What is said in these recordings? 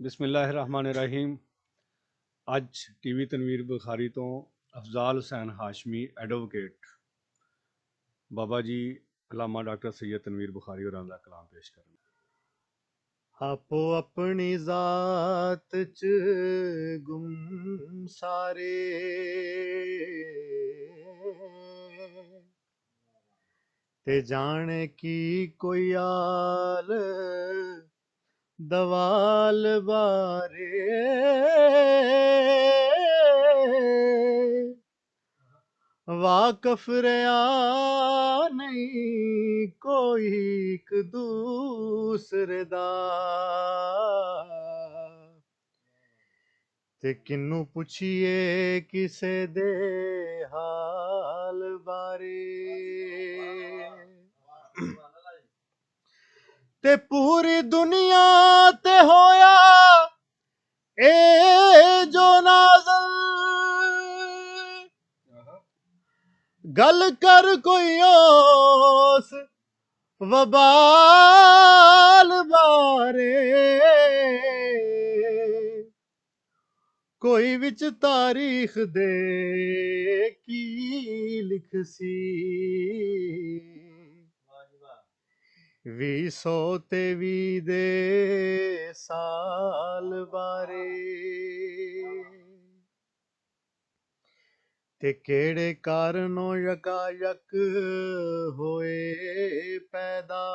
बिस्मिल्लाहिर्रहमानिर्रहीम। ਅੱਜ ਟੀਵੀ ਤਨਵੀਰ ਬੁਖਾਰੀ ਤੋਂ ਅਫਜ਼ਾਲ ਹੁਸੈਨ ਹਾਸ਼ਮੀ ਐਡਵੋਕੇਟ ਬਾਬਾ ਜੀ ਅਲਾਮਾ ਡਾਕਟਰ ਸੈयद ਤਨਵੀਰ ਬੁਖਾਰੀ ਹੋਰਾਂ ਦਾ ਕਲਾਮ ਪੇਸ਼ ਕਰਨ। ਆਪੋ ਆਪਣੀ ਜ਼ਾਤ ਚ ਗੁੰਮ ਸਾਰੇ, ਤੇ ਜਾਣੇ ਕੀ ਕੋਈ ਆਲ ਦਵਾਲ ਬਾਰੇ। ਵਾਕਫ ਰਿਆ ਨਹੀਂ ਕੋਈ ਇੱਕ ਦੂਸਰੇ ਦਾ, ਤੇ ਕਿਨੂੰ ਪੁੱਛੀਏ ਕਿਸੇ ਦੇ ਹਾਲ ਬਾਰੇ। ਤੇ ਪੂਰੀ ਦੁਨੀਆ ਤੇ ਹੋਇਆ ਏ ਜੋ ਨਾਜ਼ਲ, ਗੱਲ ਕਰ ਕੋਈ ਉਸ ਵਬਾਲ ਬਾਰੇ। ਕੋਈ ਵਿੱਚ ਤਾਰੀਖ ਦੇ ਕੀ ਲਿਖ ਸੀ, 2023 ਦੇ ਸਾਲ ਬਾਰੇ। ਤੇ ਕਿਹੜੇ ਕਾਰਨੋਂ ਯਕਾਯਕ ਹੋਏ ਪੈਦਾ,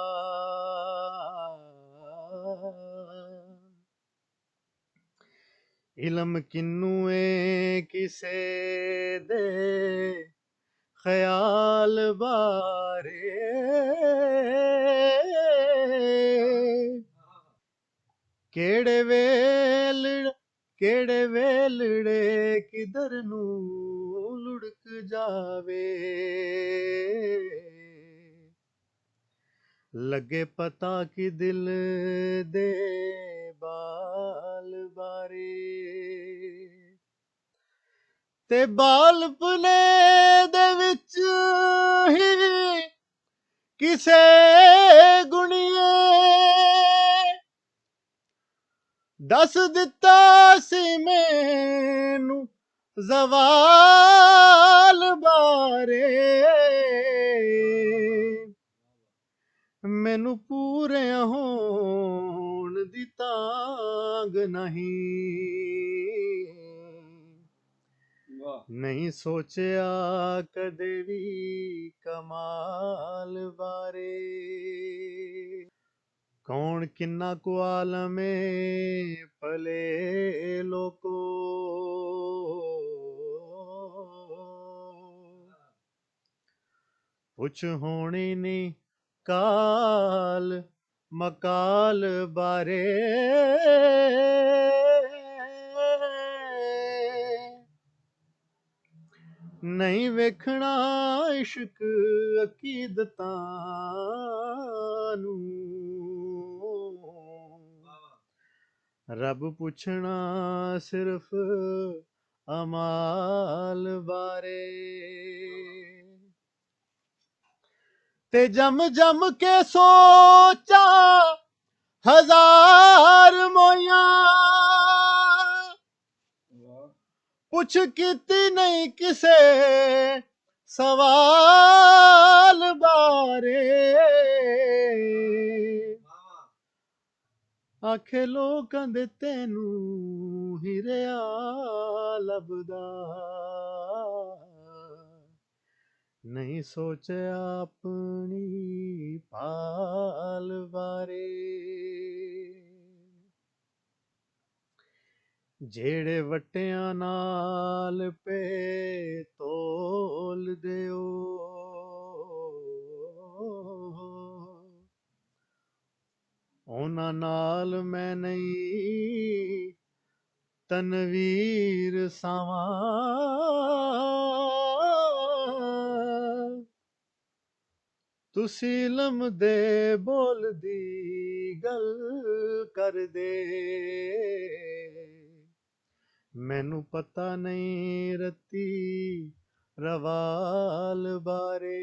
ਇਲਮ ਕਿਨੂੰ ਏ ਕਿਸੇ ਦੇ ਖਿਆਲ ਬਾਰੇ। ਕਿਹੜੇ ਵੇਲੜੇ ਕਿਧਰ ਨੂੰ ਲੁੜਕ ਜਾਵੇ, ਲੱਗੇ ਪਤਾ ਕਿ ਦਿਲ ਦੇ ਬਾਲ ਬਾਰੇ। ਤੇ ਬਾਲਪਨੇ ਦੇ ਵਿੱਚ ਹੀ ਕਿਸੇ ਗੁਣੀਏ ਦੱਸ ਦਿੱਤਾ ਸੀ ਮੈਨੂੰ ਜ਼ਵਾਲ ਬਾਰੇ। ਮੈਨੂੰ ਪੂਰਿਆਂ ਹੋਣ ਦੀ ਤਾਂਗ ਨਹੀਂ ਸੋਚਿਆ ਕਦੇ ਵੀ ਕਮਾਲ ਬਾਰੇ। ਕੌਣ ਕਿੰਨਾ ਕੁ ਆਲਮੇ ਭਲੇ ਲੋਕੋ, ਪੁੱਛ ਹੋਣੀ ਨੀ ਕਾਲ ਮਕਾਲ ਬਾਰੇ। ਨਹੀਂ ਵੇਖਣਾ ਇਸ਼ਕ ਅਕੀਦਤਾਂ ਨੂੰ, ਰੱਬ ਪੁੱਛਣਾ ਸਿਰਫ ਅਮਾਲ ਬਾਰੇ। ਤੇ ਜਮ ਜਮ ਕੇ ਸੋਚਾਂ ਹਜ਼ਾਰ ਮੋਇਆਂ, ਪੁੱਛ ਕੀਤੀ ਨਹੀਂ ਕਿਸੇ ਸਵਾਲ ਬਾਰੇ। ਆਖੇ ਲੋਕਾਂ ਦੇ ਤੈਨੂੰ ਹੀਰਿਆ ਲੱਭਦਾ, ਨਹੀਂ ਸੋਚਿਆ ਆਪਣੀ ਪਾਲ ਬਾਰੇ। ਜਿਹੜੇ ਵਟਿਆਂ ਨਾਲ ਪੇ ਤੋਲ ਦਿਓ, ਉਹਨਾਂ ਨਾਲ ਮੈਂ ਨਹੀਂ ਤਨਵੀਰ ਸਾਵਾਂ। ਤੁਸੀਂ ਇਲਮ ਦੇ ਬੋਲ ਦੀ ਗੱਲ ਕਰਦੇ, ਮੈਨੂੰ ਪਤਾ ਨਹੀਂ ਰਤੀ ਰਵਾਲ ਬਾਰੇ।